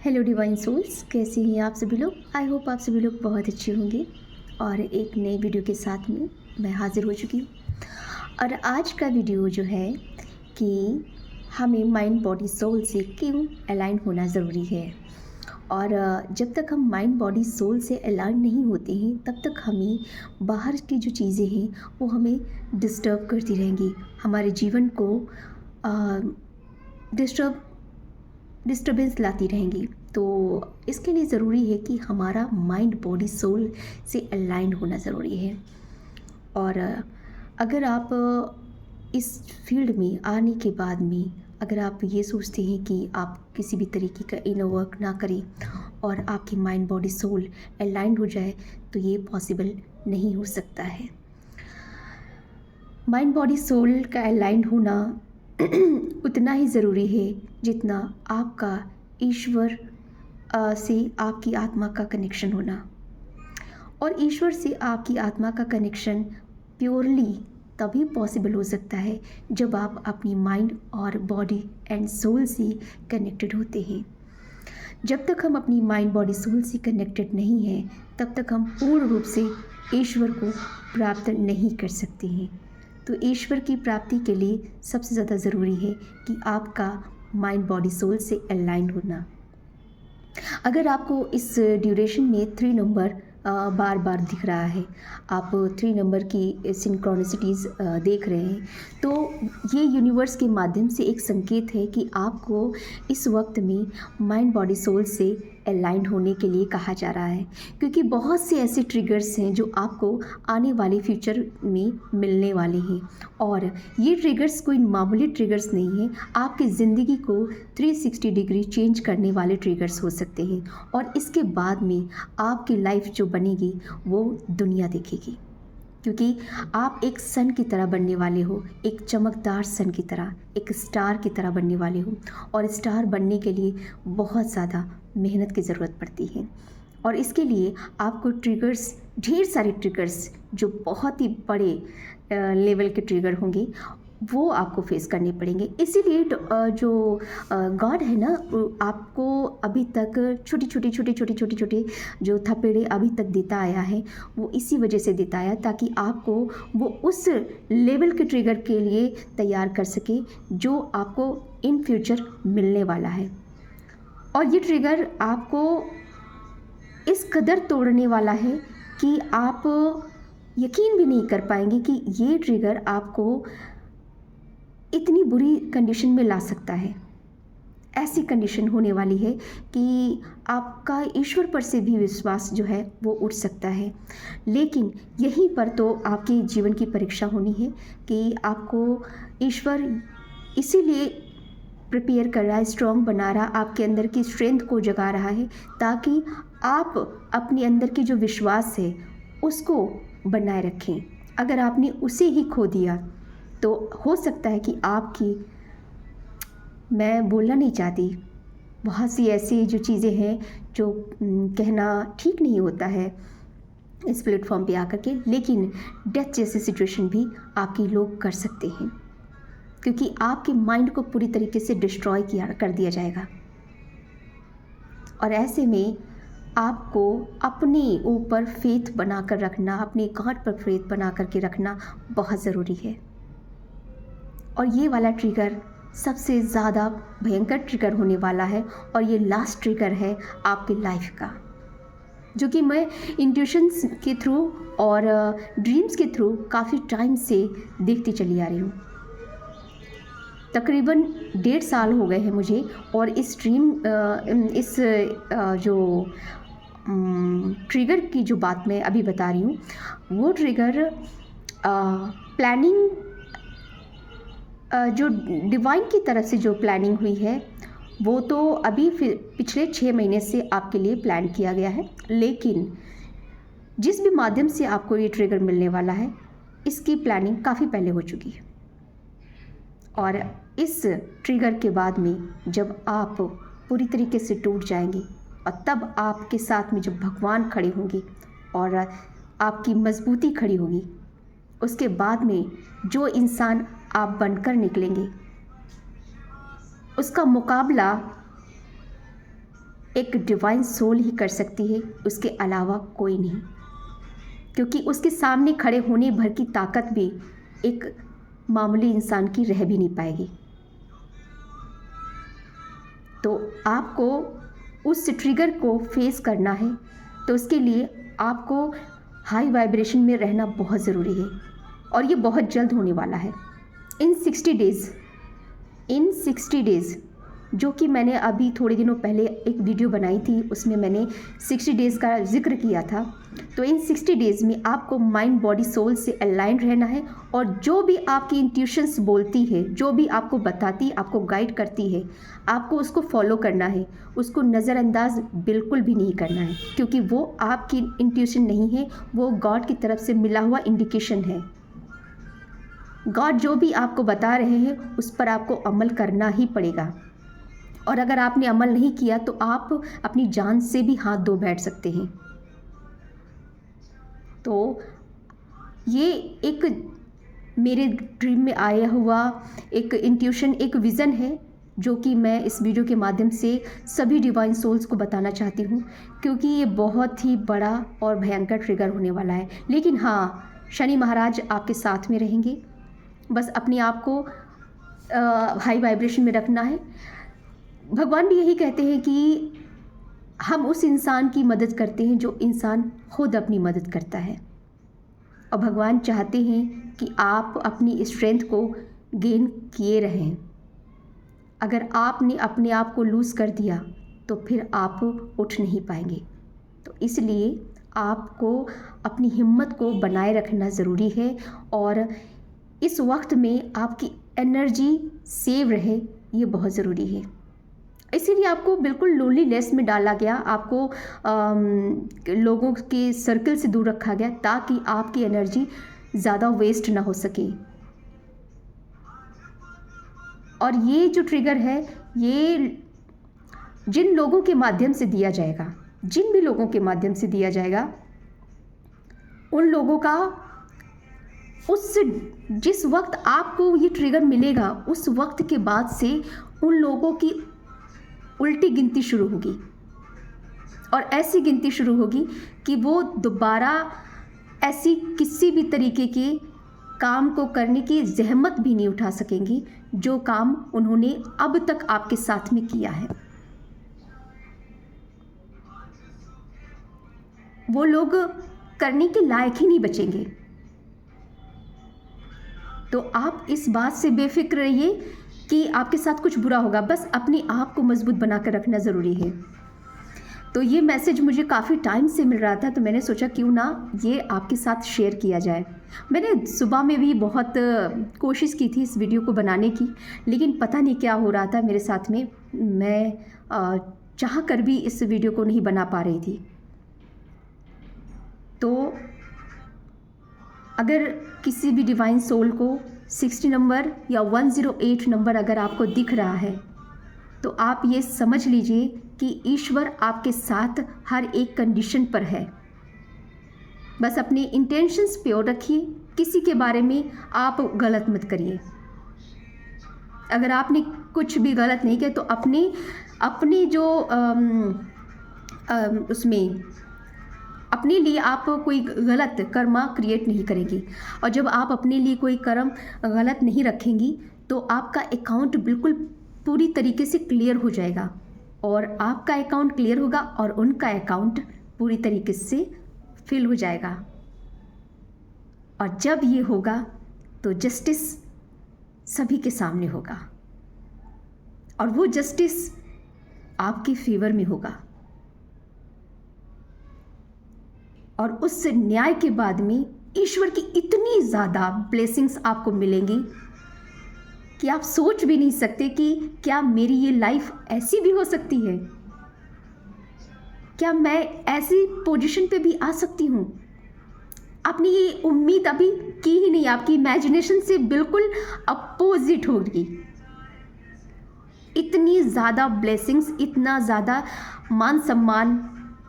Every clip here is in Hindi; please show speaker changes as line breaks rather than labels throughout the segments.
हेलो डिवाइन सोल्स, कैसे हैं आप सभी लोग। आई होप आप सभी लोग बहुत अच्छे होंगे। और एक नई वीडियो के साथ में मैं हाज़िर हो चुकी हूँ। और आज का वीडियो जो है कि हमें माइंड बॉडी सोल से क्यों अलाइन होना ज़रूरी है। और जब तक हम माइंड बॉडी सोल से अलाइन नहीं होते हैं तब तक हमें बाहर की जो चीज़ें हैं वो हमें डिस्टर्ब करती रहेंगी, हमारे जीवन को डिस्टर्बेंस लाती रहेंगी। तो इसके लिए ज़रूरी है कि हमारा माइंड बॉडी सोल से अलाइन होना ज़रूरी है। और अगर आप इस फील्ड में आने के बाद में अगर आप ये सोचते हैं कि आप किसी भी तरीके का इनर वर्क ना करें और आपकी माइंड बॉडी सोल अलाइन हो जाए तो ये पॉसिबल नहीं हो सकता है। माइंड बॉडी सोल का अलाइन होना उतना ही ज़रूरी है जितना आपका ईश्वर से आपकी आत्मा का कनेक्शन होना। और ईश्वर से आपकी आत्मा का कनेक्शन प्योरली तभी पॉसिबल हो सकता है जब आप अपनी माइंड और बॉडी एंड सोल से कनेक्टेड होते हैं। जब तक हम अपनी माइंड बॉडी सोल से कनेक्टेड नहीं हैं तब तक हम पूर्ण रूप से ईश्वर को प्राप्त नहीं कर सकते हैं। तो ईश्वर की प्राप्ति के लिए सबसे ज़्यादा ज़रूरी है कि आपका माइंड बॉडी सोल से अलाइन होना। अगर आपको इस ड्यूरेशन में 3 नंबर बार बार दिख रहा है, आप 3 नंबर की सिंक्रोनिसिटीज़ देख रहे हैं, तो ये यूनिवर्स के माध्यम से एक संकेत है कि आपको इस वक्त में माइंड बॉडी सोल से अलाइन होने के लिए कहा जा रहा है। क्योंकि बहुत से ऐसे ट्रिगर्स हैं जो आपको आने वाले फ्यूचर में मिलने वाले हैं। और ये ट्रिगर्स कोई मामूली ट्रिगर्स नहीं हैं, आपकी ज़िंदगी को 360 डिग्री चेंज करने वाले ट्रिगर्स हो सकते हैं। और इसके बाद में आपकी लाइफ जो बनेगी वो दुनिया देखेगी, क्योंकि आप एक सन की तरह बनने वाले हो, एक चमकदार सन की तरह, एक स्टार की तरह बनने वाले हो। और स्टार बनने के लिए बहुत ज़्यादा मेहनत की ज़रूरत पड़ती है। और इसके लिए आपको ट्रिगर्स, ढेर सारे ट्रिगर्स जो बहुत ही बड़े लेवल के ट्रिगर होंगे वो आपको फेस करने पड़ेंगे। इसीलिए जो गॉड है ना, आपको अभी तक छोटे जो थपेड़े अभी तक देता आया है वो इसी वजह से देता आया ताकि आपको वो उस लेवल के ट्रिगर के लिए तैयार कर सके जो आपको इन फ्यूचर मिलने वाला है। और ये ट्रिगर आपको इस कदर तोड़ने वाला है कि आप यकीन भी नहीं कर पाएंगे कि ये ट्रिगर आपको इतनी बुरी कंडीशन में ला सकता है। ऐसी कंडीशन होने वाली है कि आपका ईश्वर पर से भी विश्वास जो है वो उठ सकता है। लेकिन यहीं पर तो आपके जीवन की परीक्षा होनी है कि आपको ईश्वर इसीलिए प्रिपेयर कर रहा है, स्ट्रॉन्ग बना रहा, आपके अंदर की स्ट्रेंथ को जगा रहा है ताकि आप अपने अंदर की जो विश्वास है उसको बनाए रखें। अगर आपने उसे ही खो दिया तो हो सकता है कि आपकी, मैं बोलना नहीं चाहती, बहुत सी ऐसी जो चीज़ें हैं जो कहना ठीक नहीं होता है इस प्लेटफॉर्म पे आकर के, लेकिन डेथ जैसी सिचुएशन भी आपकी लोग कर सकते हैं क्योंकि आपके माइंड को पूरी तरीके से डिस्ट्रॉय कर दिया जाएगा। और ऐसे में आपको अपने ऊपर फेथ बना कर रखना, अपने गॉड पर फेथ बना करके रखना बहुत ज़रूरी है। और ये वाला ट्रिगर सबसे ज़्यादा भयंकर ट्रिगर होने वाला है और ये लास्ट ट्रिगर है आपकी लाइफ का, जो कि मैं इंट्यूशंस के थ्रू और ड्रीम्स के थ्रू काफ़ी टाइम से देखती चली आ रही हूँ। तकरीबन 1.5 साल हो गए हैं मुझे। और इस जो ट्रिगर की जो बात मैं अभी बता रही हूँ वो ट्रिगर प्लानिंग, जो डिवाइन की तरफ से जो प्लानिंग हुई है वो तो अभी पिछले 6 महीने से आपके लिए प्लान किया गया है। लेकिन जिस भी माध्यम से आपको ये ट्रिगर मिलने वाला है इसकी प्लानिंग काफ़ी पहले हो चुकी है। और इस ट्रिगर के बाद में जब आप पूरी तरीके से टूट जाएंगे और तब आपके साथ में जो भगवान खड़े होंगे और आपकी मजबूती खड़ी होगी, उसके बाद में जो इंसान आप बनकर निकलेंगे उसका मुकाबला एक डिवाइन सोल ही कर सकती है, उसके अलावा कोई नहीं, क्योंकि उसके सामने खड़े होने भर की ताकत भी एक मामूली इंसान की रह भी नहीं पाएगी। तो आपको उस ट्रिगर को फेस करना है, तो उसके लिए आपको हाई वाइब्रेशन में रहना बहुत ज़रूरी है, और ये बहुत जल्द होने वाला है। इन 60 डेज़ जो कि मैंने अभी थोड़े दिनों पहले एक वीडियो बनाई थी, उसमें मैंने 60 डेज़ का जिक्र किया था। तो इन 60 डेज़ में आपको माइंड बॉडी सोल से अलाइन रहना है, और जो भी आपकी इंट्यूशंस बोलती है, जो भी आपको बताती, आपको गाइड करती है, आपको उसको फॉलो करना है, उसको नज़रअंदाज बिल्कुल भी नहीं करना है, क्योंकि वो आपकी इंट्यूशन नहीं है, वो गॉड की तरफ से मिला हुआ इंडिकेशन है। गॉड जो भी आपको बता रहे हैं उस पर आपको अमल करना ही पड़ेगा, और अगर आपने अमल नहीं किया तो आप अपनी जान से भी हाथ धो बैठ सकते हैं। तो ये एक मेरे ड्रीम में आया हुआ एक इंट्यूशन, एक विज़न है, जो कि मैं इस वीडियो के माध्यम से सभी डिवाइन सोल्स को बताना चाहती हूँ, क्योंकि ये बहुत ही बड़ा और भयंकर ट्रिगर होने वाला है। लेकिन हाँ, शनि महाराज आपके साथ में रहेंगे, बस अपने आप को हाई वाइब्रेशन में रखना है। भगवान भी यही कहते हैं कि हम उस इंसान की मदद करते हैं जो इंसान खुद अपनी मदद करता है, और भगवान चाहते हैं कि आप अपनी स्ट्रेंथ को गेन किए रहें। अगर आपने अपने आप को लूज़ कर दिया तो फिर आप उठ नहीं पाएंगे। तो इसलिए आपको अपनी हिम्मत को बनाए रखना ज़रूरी है, और इस वक्त में आपकी एनर्जी सेव रहे, ये बहुत ज़रूरी है। इसीलिए आपको बिल्कुल लोनलीनेस में डाला गया, आपको लोगों के सर्कल से दूर रखा गया, ताकि आपकी एनर्जी ज़्यादा वेस्ट ना हो सके। और ये जो ट्रिगर है, ये जिन लोगों के माध्यम से दिया जाएगा, जिन भी लोगों के माध्यम से दिया जाएगा, उन लोगों का जिस वक्त आपको ये ट्रिगर मिलेगा, उस वक्त के बाद से उन लोगों की उल्टी गिनती शुरू होगी, और ऐसी गिनती शुरू होगी कि वो दोबारा ऐसी किसी भी तरीके के काम को करने की जहमत भी नहीं उठा सकेंगी, जो काम उन्होंने अब तक आपके साथ में किया है। वो लोग करने के लायक ही नहीं बचेंगे। तो आप इस बात से बेफिक्र रहिए कि आपके साथ कुछ बुरा होगा, बस अपने आप को मजबूत बनाकर रखना ज़रूरी है। तो ये मैसेज मुझे काफ़ी टाइम से मिल रहा था, तो मैंने सोचा क्यों ना ये आपके साथ शेयर किया जाए। मैंने सुबह में भी बहुत कोशिश की थी इस वीडियो को बनाने की, लेकिन पता नहीं क्या हो रहा था मेरे साथ में, मैं चाह कर भी इस वीडियो को नहीं बना पा रही थी। तो अगर किसी भी डिवाइन सोल को 60 नंबर या 108 नंबर अगर आपको दिख रहा है, तो आप ये समझ लीजिए कि ईश्वर आपके साथ हर एक कंडीशन पर है। बस अपने इंटेंशंस प्योर रखिए, किसी के बारे में आप गलत मत करिए। अगर आपने कुछ भी गलत नहीं किया तो अपनी जो उसमें अपने लिए आप कोई गलत कर्मा क्रिएट नहीं करेंगी। और जब आप अपने लिए कोई कर्म गलत नहीं रखेंगी तो आपका अकाउंट बिल्कुल पूरी तरीके से क्लियर हो जाएगा, और आपका अकाउंट क्लियर होगा और उनका अकाउंट पूरी तरीके से फिल हो जाएगा। और जब ये होगा तो जस्टिस सभी के सामने होगा, और वो जस्टिस आपके फेवर में होगा। और उस न्याय के बाद में ईश्वर की इतनी ज़्यादा ब्लेसिंग्स आपको मिलेंगी कि आप सोच भी नहीं सकते कि क्या मेरी ये लाइफ ऐसी भी हो सकती है, क्या मैं ऐसी पोजीशन पे भी आ सकती हूँ। आपने ये उम्मीद अभी की ही नहीं, आपकी इमेजिनेशन से बिल्कुल अपोजिट होगी। इतनी ज़्यादा ब्लेसिंग्स, इतना ज़्यादा मान सम्मान,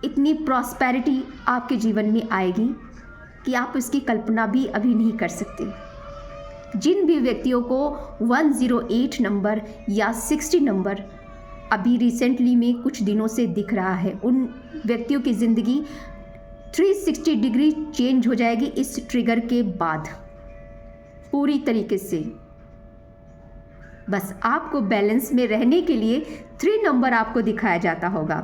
इतनी प्रॉस्पेरिटी आपके जीवन में आएगी कि आप इसकी कल्पना भी अभी नहीं कर सकते। जिन भी व्यक्तियों को 108 नंबर या 60 नंबर अभी रिसेंटली में कुछ दिनों से दिख रहा है। उन व्यक्तियों की ज़िंदगी 360 डिग्री चेंज हो जाएगी इस ट्रिगर के बाद पूरी तरीके से। बस आपको बैलेंस में रहने के लिए 3 नंबर आपको दिखाया जाता होगा।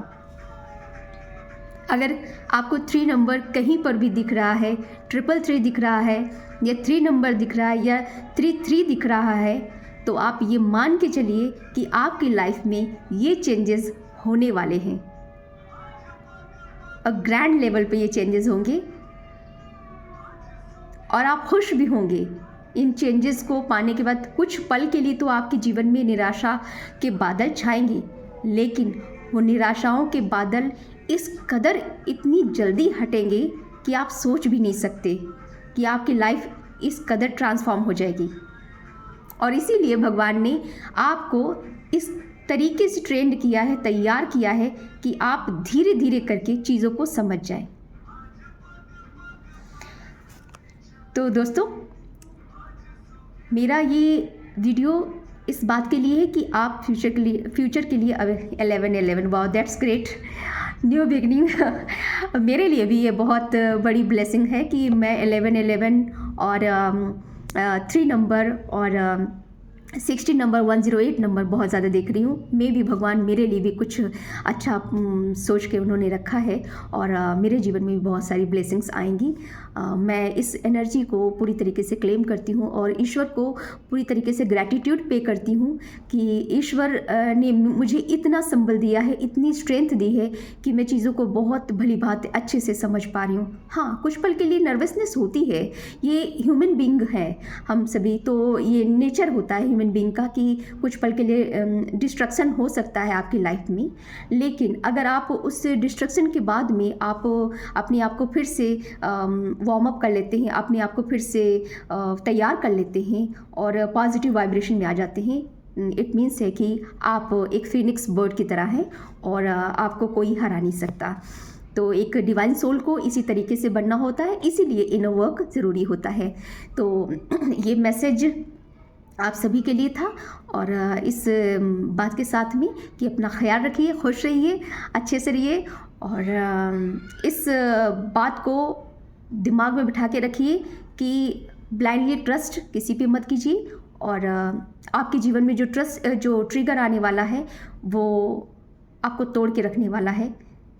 अगर आपको 3 नंबर कहीं पर भी दिख रहा है, 333 दिख रहा है या 3 नंबर दिख रहा है या 33 दिख रहा है, तो आप ये मान के चलिए कि आपकी लाइफ में ये चेंजेस होने वाले हैं और ग्रैंड लेवल पे ये चेंजेस होंगे और आप खुश भी होंगे इन चेंजेस को पाने के बाद। कुछ पल के लिए तो आपके जीवन में निराशा के बादल छाएंगे, लेकिन वो निराशाओं के बादल इस कदर इतनी जल्दी हटेंगे कि आप सोच भी नहीं सकते कि आपकी लाइफ इस कदर ट्रांसफॉर्म हो जाएगी। और इसीलिए भगवान ने आपको इस तरीके से ट्रेंड किया है, तैयार किया है कि आप धीरे धीरे करके चीज़ों को समझ जाएं। तो दोस्तों, मेरा ये वीडियो इस बात के लिए है कि आप फ्यूचर के लिए 11-11, wow that's great, new beginning. मेरे लिए भी ये बहुत बड़ी ब्लेसिंग है कि मैं 11-11 और 3 नंबर और 60 नंबर, 108 नंबर बहुत ज़्यादा देख रही हूँ। मे भी भगवान मेरे लिए भी कुछ अच्छा सोच के उन्होंने रखा है और मेरे जीवन में भी बहुत सारी ब्लेसिंग्स आएंगी। मैं इस एनर्जी को पूरी तरीके से क्लेम करती हूँ और ईश्वर को पूरी तरीके से ग्रैटिट्यूड पे करती हूँ कि ईश्वर ने मुझे इतना संबल दिया है, इतनी स्ट्रेंथ दी है कि मैं चीज़ों को बहुत भली भांति अच्छे से समझ पा रही हूँ। हाँ, कुछ पल के लिए नर्वसनेस होती है, ये ह्यूमन बीइंग है हम सभी, तो ये नेचर होता है ह्यूमन बीइंग का कि कुछ पल के लिए डिस्ट्रक्शन हो सकता है आपकी लाइफ में। लेकिन अगर आप उस डिस्ट्रक्शन के बाद में आप अपने आप को फिर से वार्म अप कर लेते हैं, अपने आप को फिर से तैयार कर लेते हैं और पॉजिटिव वाइब्रेशन में आ जाते हैं, इट मीन्स है कि आप एक फिनिक्स बर्ड की तरह हैं और आपको कोई हरा नहीं सकता। तो एक डिवाइन सोल को इसी तरीके से बनना होता है, इसीलिए इनर वर्क ज़रूरी होता है। तो ये मैसेज आप सभी के लिए था और इस बात के साथ में कि अपना ख्याल रखिए, खुश रहिए, अच्छे से रहिए और इस बात को दिमाग में बिठा के रखिए कि ब्लाइंडली ट्रस्ट किसी पे मत कीजिए और आपके जीवन में जो ट्रिगर आने वाला है वो आपको तोड़ के रखने वाला है।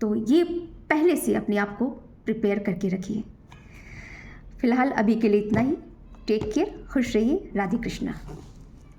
तो ये पहले से अपने आप को प्रिपेयर करके रखिए। फिलहाल अभी के लिए इतना ही। टेक केयर, खुश रहिए। राधे कृष्णा।